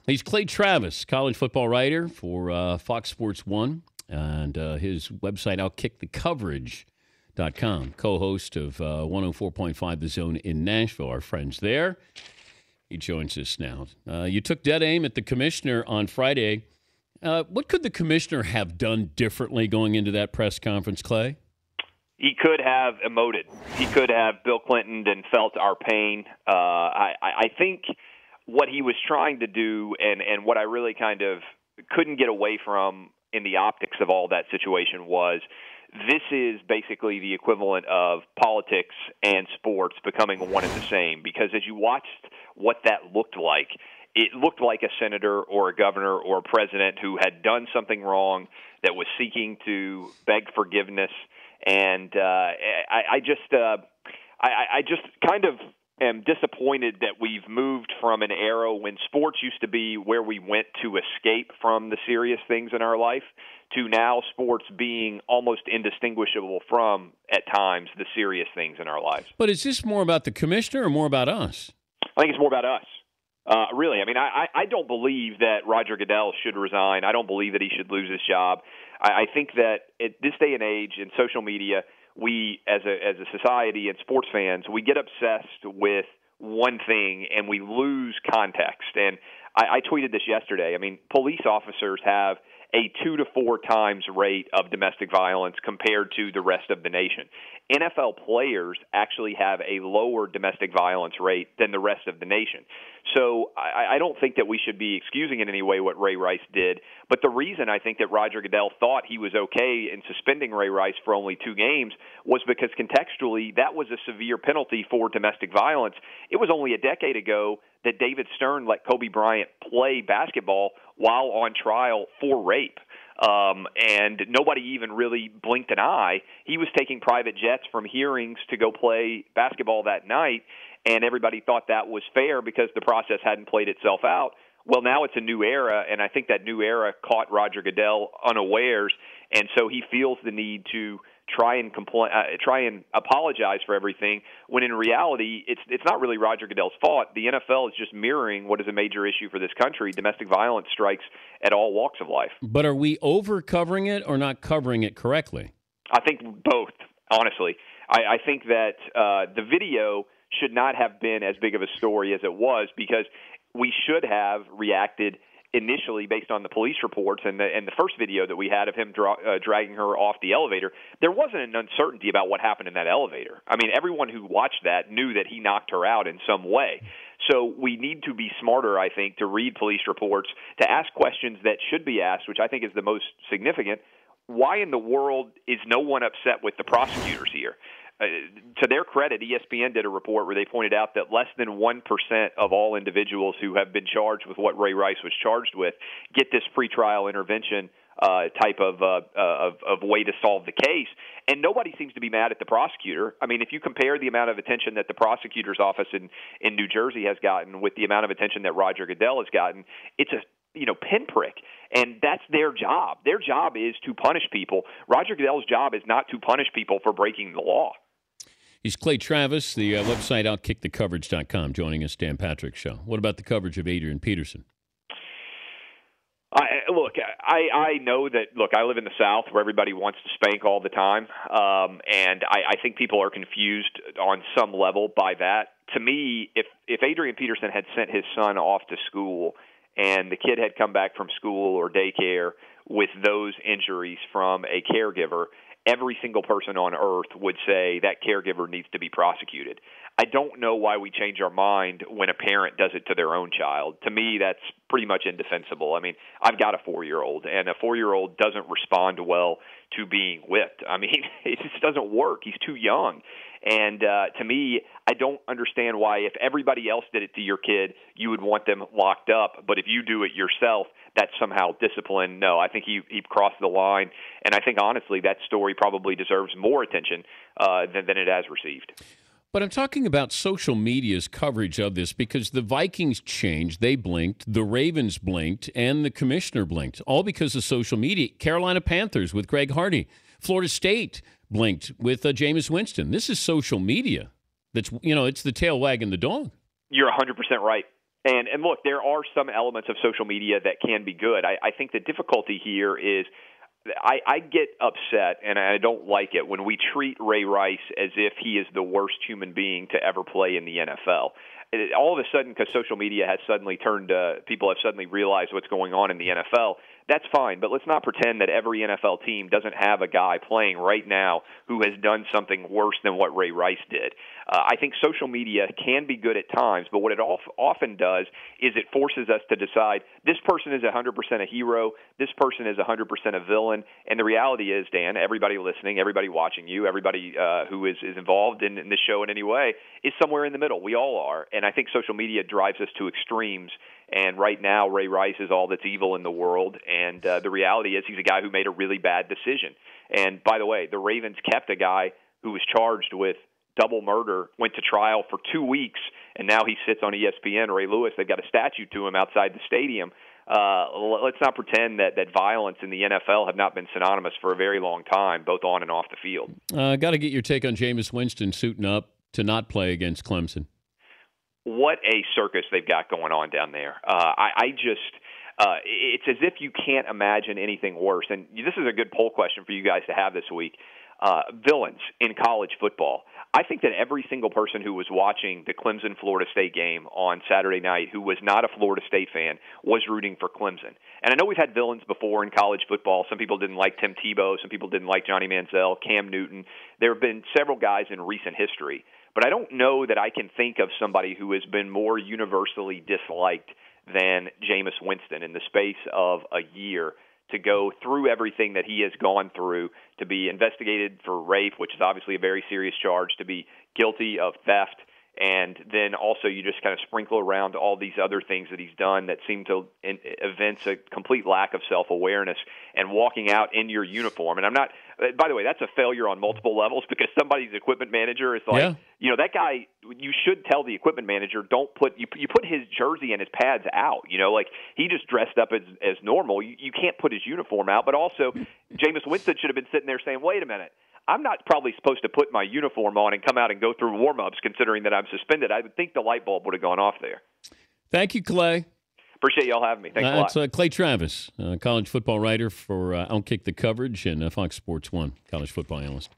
He's Clay Travis, college football writer for Fox Sports 1 and his website, OutKickTheCoverage.com, co-host of 104.5 The Zone in Nashville, our friends there. He joins us now. You took dead aim at the commissioner on Friday. What could the commissioner have done differently going into that press conference, Clay? He could have emoted. He could have Bill Clinton and felt our pain. I think what he was trying to do and what I really kind of couldn't get away from in the optics of all that situation was this is basically the equivalent of politics and sports becoming one and the same, because as you watched what that looked like, it looked like a senator or a governor or a president who had done something wrong that was seeking to beg forgiveness. And I just kind of am disappointed that we've moved from an era when sports used to be where we went to escape from the serious things in our life to now sports being almost indistinguishable from, at times, the serious things in our lives. But is this more about the commissioner or more about us? I think it's more about us. Really. I mean, I don't believe that Roger Goodell should resign. I don't believe that he should lose his job. I think that at this day and age in social media, we as a society and sports fans, we get obsessed with one thing and we lose context. And I tweeted this yesterday. I mean, police officers have a 2 to 4 times rate of domestic violence compared to the rest of the nation. NFL players actually have a lower domestic violence rate than the rest of the nation. So I don't think that we should be excusing in any way what Ray Rice did. But the reason I think that Roger Goodell thought he was okay in suspending Ray Rice for only 2 games was because contextually that was a severe penalty for domestic violence. It was only a decade ago that David Stern let Kobe Bryant play basketball while on trial for rape. And nobody even really blinked an eye. He was taking private jets from hearings to go play basketball that night, and everybody thought that was fair because the process hadn't played itself out. Well, now it's a new era, and I think that new era caught Roger Goodell unawares, and so he feels the need to try and apologize for everything, when in reality it's not really Roger Goodell's fault. The NFL is just mirroring what is a major issue for this country. Domestic violence strikes at all walks of life. But are we over covering it or not covering it correctly? I think both, honestly. I think that the video should not have been as big of a story as it was, because we should have reacted initially based on the police reports and the first video that we had of him dragging her off the elevator. There wasn't an uncertainty about what happened in that elevator. I mean, everyone who watched that knew that he knocked her out in some way. So we need to be smarter, I think, to read police reports, to ask questions that should be asked, which I think is the most significant. Why in the world is no one upset with the prosecutors here? To their credit, ESPN did a report where they pointed out that less than 1% of all individuals who have been charged with what Ray Rice was charged with get this pretrial intervention type of way to solve the case. And nobody seems to be mad at the prosecutor. I mean, if you compare the amount of attention that the prosecutor's office in New Jersey has gotten with the amount of attention that Roger Goodell has gotten, it's a pinprick. And that's their job. Their job is to punish people. Roger Goodell's job is not to punish people for breaking the law. He's Clay Travis, the website OutKickTheCoverage.com, joining us, Dan Patrick's show. What about the coverage of Adrian Peterson? I know that, I live in the South where everybody wants to spank all the time, and I think people are confused on some level by that. To me, if Adrian Peterson had sent his son off to school and the kid had come back from school or daycare with those injuries from a caregiver, every single person on earth would say that caregiver needs to be prosecuted. I don't know why we change our mind when a parent does it to their own child. To me, that's pretty much indefensible. I mean, I've got a 4-year-old, and a 4-year-old doesn't respond well to being whipped. I mean, it just doesn't work. He's too young. And to me, I don't understand why if everybody else did it to your kid, you would want them locked up. But if you do it yourself, that's somehow discipline. No, I think he crossed the line. And I think, honestly, that story probably deserves more attention than it has received. But I'm talking about social media's coverage of this, because the Vikings changed, they blinked, the Ravens blinked, and the commissioner blinked, all because of social media. Carolina Panthers with Greg Hardy. Florida State blinked with Jameis Winston. This is social media. That's, it's the tail wagging the dog. You're 100% right. And look, there are some elements of social media that can be good. I think the difficulty here is I get upset, and I don't like it, when we treat Ray Rice as if he is the worst human being to ever play in the NFL. All of a sudden, because social media has suddenly turned, people have suddenly realized what's going on in the NFL. That's fine, but let's not pretend that every NFL team doesn't have a guy playing right now who has done something worse than what Ray Rice did. I think social media can be good at times, but what it often does is it forces us to decide this person is 100% a hero, this person is 100% a villain, and the reality is, Dan, everybody listening, everybody watching you, everybody who is involved in this show in any way is somewhere in the middle. We all are, and I think social media drives us to extremes. And right now, Ray Rice is all that's evil in the world. And the reality is he's a guy who made a really bad decision. And by the way, the Ravens kept a guy who was charged with double murder, went to trial for 2 weeks, and now he sits on ESPN. Ray Lewis, they've got a statue to him outside the stadium. Let's not pretend that violence in the NFL have not been synonymous for a very long time, both on and off the field. Got to get your take on Jameis Winston suiting up to not play against Clemson. What a circus they've got going on down there. It's as if you can't imagine anything worse. And this is a good poll question for you guys to have this week. Villains in college football. I think that every single person who was watching the Clemson-Florida State game on Saturday night who was not a Florida State fan was rooting for Clemson. And I know we've had villains before in college football. Some people didn't like Tim Tebow. Some people didn't like Johnny Manziel, Cam Newton. There have been several guys in recent history. But I don't know that I can think of somebody who has been more universally disliked than Jameis Winston in the space of a year, to go through everything that he has gone through, to be investigated for rape, which is obviously a very serious charge, to be guilty of theft, and then also you just kind of sprinkle around all these other things that he's done that seem to evince a complete lack of self-awareness, and walking out in your uniform. And I'm not, by the way, that's a failure on multiple levels, because somebody's equipment manager is like, that guy, you should tell the equipment manager, don't put, you put his jersey and his pads out, like he just dressed up as normal. You can't put his uniform out. But also, Jameis Winston should have been sitting there saying, wait a minute, I'm not probably supposed to put my uniform on and come out and go through warm-ups, considering that I'm suspended. I would think the light bulb would have gone off there. Thank you, Clay. Appreciate y'all having me. Thanks a lot. That's Clay Travis, college football writer for Outkick the Coverage and Fox Sports 1, college football analyst.